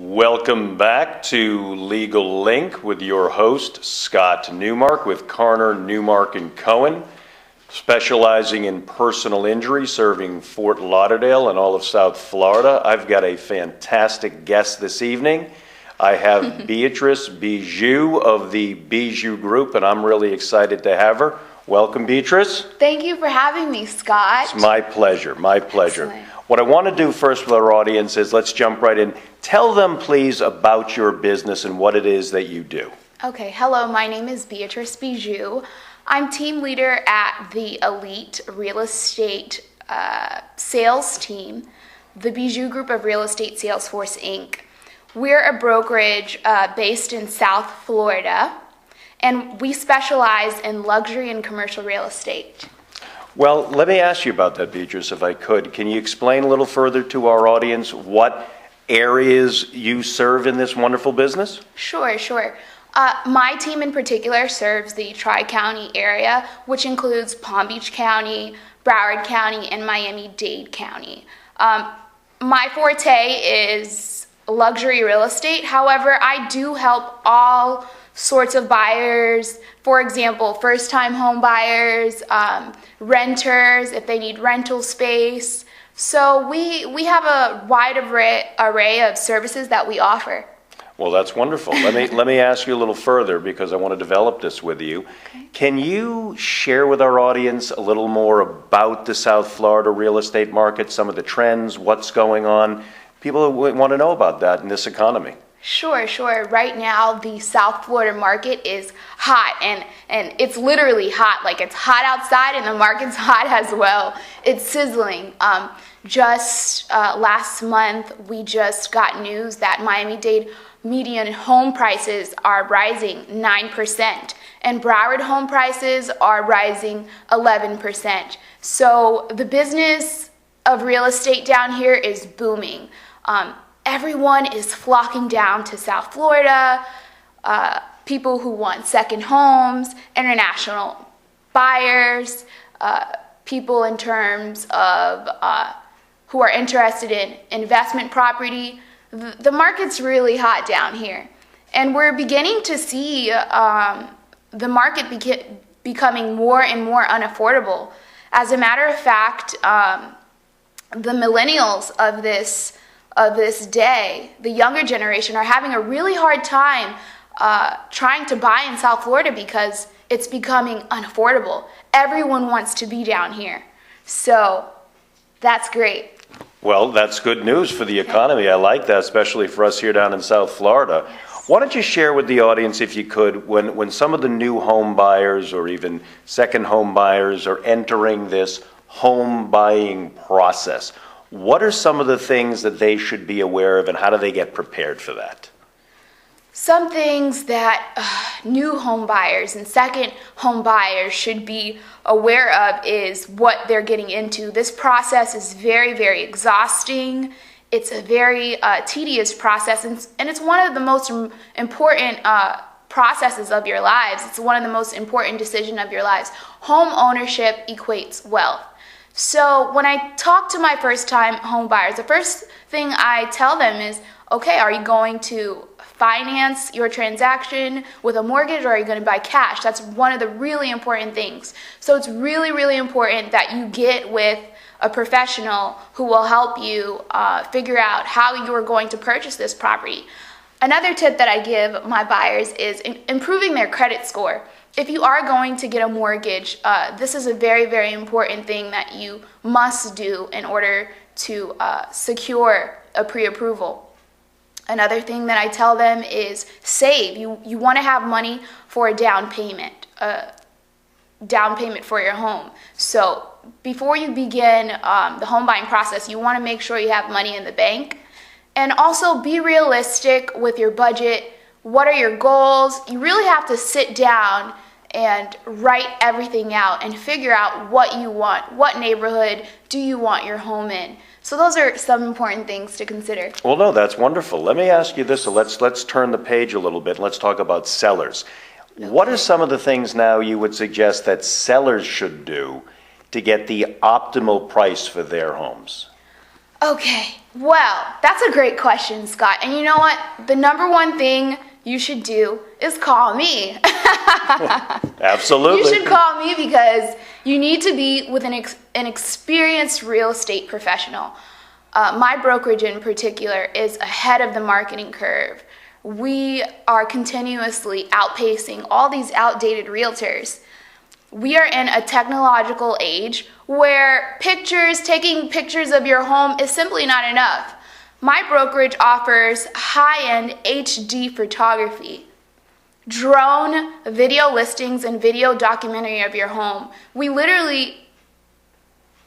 Welcome back to Legal Link with your host, Scott Newmark with Carner, Newmark & Cohen, specializing in personal injury, serving Fort Lauderdale and all of South Florida. I've got a fantastic guest this evening. I have Beatrice Bijoux of the Bijoux Group, and I'm really excited to have her. Welcome, Beatrice. Thank you for having me, Scott. It's my pleasure, my pleasure. Excellent. What I want to do first with our audience is let's jump right in. Tell them, please, about your business and what it is that you do. Okay, hello, my name is Beatrice Bijoux. I'm team leader at the Elite Real Estate Sales Team, the Bijoux Group of Real Estate Salesforce, Inc. We're a brokerage based in South Florida, and we specialize in luxury and commercial real estate. Well, let me ask you about that, Beatrice, if I could. Can you explain a little further to our audience what areas you serve in this wonderful business? Sure. My team in particular serves the Tri-County area, which includes Palm Beach County, Broward County, and Miami-Dade County. My forte is luxury real estate. However, I do help all sorts of buyers. For example, first-time home buyers, renters, if they need rental space. So we have a wide array of services that we offer. Well, that's wonderful. Let me ask you a little further because I want to develop this with you. Okay. Can you share with our audience a little more about the South Florida real estate market, some of the trends, what's going on? People want to know about that in this economy. Sure. Right now, the South Florida market is hot, and it's literally hot. Like, it's hot outside, and the market's hot as well. It's sizzling. Just last month, we just got news that Miami-Dade median home prices are rising 9%, and Broward home prices are rising 11%. So the business of real estate down here is booming. Everyone is flocking down to South Florida, people who want second homes, international buyers, people in terms of who are interested in investment property. The market's really hot down here. And we're beginning to see the market becoming more and more unaffordable. As a matter of fact, the millennials of this day, the younger generation, are having a really hard time trying to buy in South Florida because it's becoming unaffordable. Everyone wants to be down here. So that's great. Well, that's good news for the economy. I like that, especially for us here down in South Florida. Yes. Why don't you share with the audience, if you could, when some of the new home buyers or even second home buyers are entering this home buying process, what are some of the things that they should be aware of, and how do they get prepared for that? Some things that new home buyers and second home buyers should be aware of is what they're getting into. This process is very, very exhausting. It's a very tedious process, and it's one of the most important processes of your lives. It's one of the most important decisions of your lives. Home ownership equates wealth. So when I talk to my first-time home buyers, the first thing I tell them is, okay, are you going to finance your transaction with a mortgage, or are you going to buy cash? That's one of the really important things. So it's really, really important that you get with a professional who will help you figure out how you are going to purchase this property. Another tip that I give my buyers is improving their credit score. If you are going to get a mortgage, this is a very, very important thing that you must do in order to secure a pre-approval. Another thing that I tell them is save. You want to have money for a down payment for your home. So before you begin the home buying process, you want to make sure you have money in the bank. And also be realistic with your budget. What are your goals? You really have to sit down and write everything out and figure out what you want. What neighborhood do you want your home in? So those are some important things to consider. Well, no, that's wonderful. Let me ask you this. So let's turn the page a little bit. Let's talk about sellers. Okay. What are some of the things now you would suggest that sellers should do to get the optimal price for their homes? Okay, Well, that's a great question, Scott. And you know what? The number one thing you should do is call me. Absolutely. You should call me because you need to be with an experienced real estate professional. My brokerage in particular is ahead of the marketing curve. We are continuously outpacing all these outdated realtors. We are in a technological age where taking pictures of your home is simply not enough. My brokerage offers high-end HD photography, drone video listings, and video documentary of your home. We literally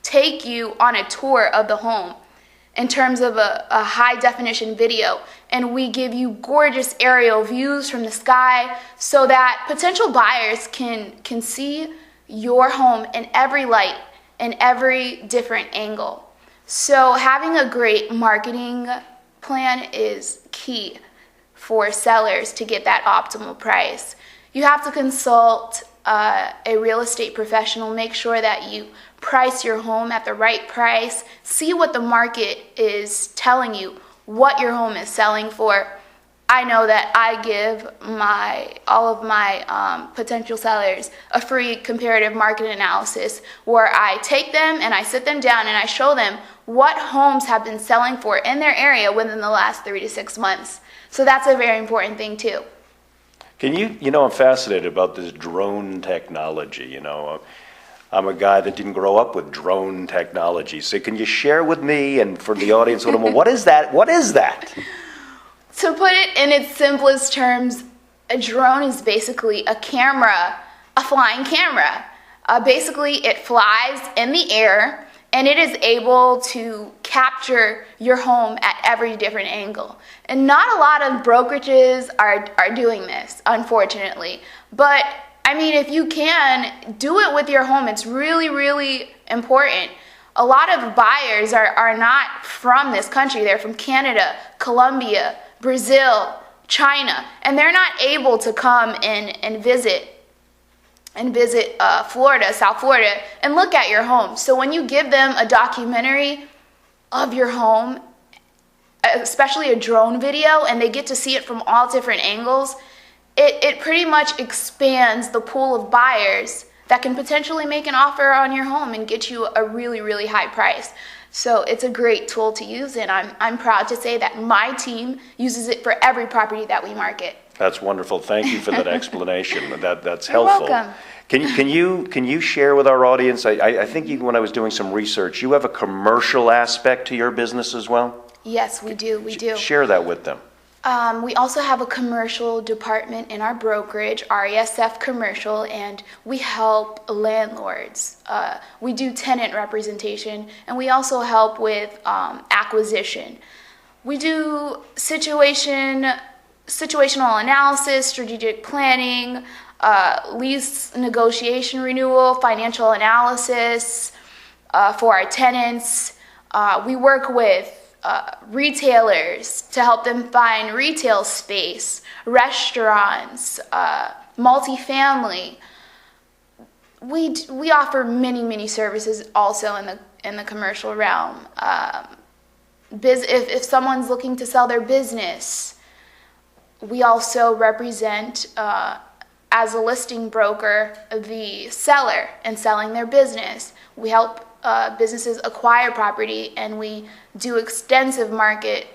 take you on a tour of the home in terms of a high-definition video, and we give you gorgeous aerial views from the sky so that potential buyers can see your home in every light, in every different angle. So having a great marketing plan is key for sellers to get that optimal price. You have to consult a real estate professional, make sure that you price your home at the right price, see what the market is telling you, what your home is selling for. I know that I give all of my potential sellers a free comparative market analysis where I take them and I sit them down and I show them what homes have been selling for in their area within the last 3 to 6 months. So that's a very important thing too. Can I'm fascinated about this drone technology, I'm a guy that didn't grow up with drone technology. So can you share with me and for the audience a little more, what is that? What is that? To put it in its simplest terms, a drone is basically a flying camera. Basically, it flies in the air and it is able to capture your home at every different angle. And not a lot of brokerages are doing this, unfortunately. But I mean, if you can, do it with your home. It's really, really important. A lot of buyers are not from this country. They're from Canada, Colombia, Brazil, China, and they're not able to come and visit Florida, South Florida, and look at your home. So when you give them a documentary of your home, especially a drone video, and they get to see it from all different angles, it pretty much expands the pool of buyers that can potentially make an offer on your home and get you a really, really high price. So it's a great tool to use, and I'm proud to say that my team uses it for every property that we market. That's wonderful. Thank you for that explanation. That's You're helpful. welcome. Can you share with our audience? I think when I was doing some research, you have a commercial aspect to your business as well. Yes, we do. We do. Share that with them. We also have a commercial department in our brokerage, RESF Commercial, and we help landlords. We do tenant representation, and we also help with acquisition. We do situational analysis, strategic planning, lease negotiation renewal, financial analysis for our tenants. We work with retailers to help them find retail space, restaurants, multifamily. We offer many services also in the commercial realm. If someone's looking to sell their business, we also represent as a listing broker the seller in selling their business. We help businesses acquire property, and we do extensive market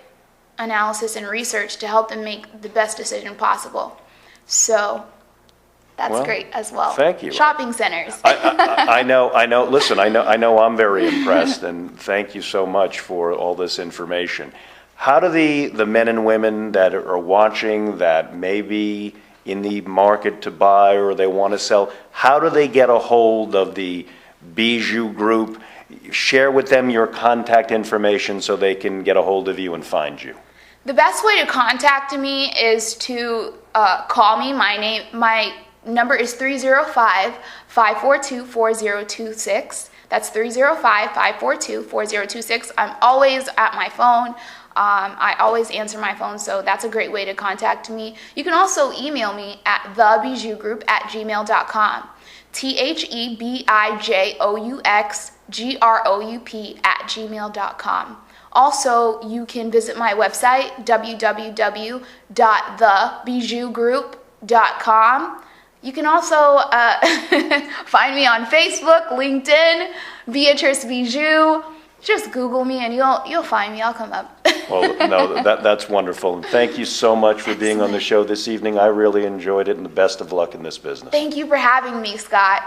analysis and research to help them make the best decision possible. So that's great as well. Thank you. Shopping centers. I know. Listen, I know I'm very impressed, and thank you so much for all this information. How do the men and women that are watching that may be in the market to buy or they want to sell, how do they get a hold of the Bijoux Group? Share with them your contact information so they can get a hold of you and find you. The best way to contact me is to call me. My number is 305-542-4026. That's 305-542-4026. I'm always at my phone. I always answer my phone, so that's a great way to contact me. You can also email me at thebijouxgroup@gmail.com. THEBIJOUXGROUP@gmail.com. Also, you can visit my website, www.thebijougroup.com. You can also find me on Facebook, LinkedIn, Beatrice Bijoux. Just Google me and you'll find me. I'll come up. Well, no, that's wonderful. And thank you so much for being on the show this evening. I really enjoyed it, and the best of luck in this business. Thank you for having me, Scott.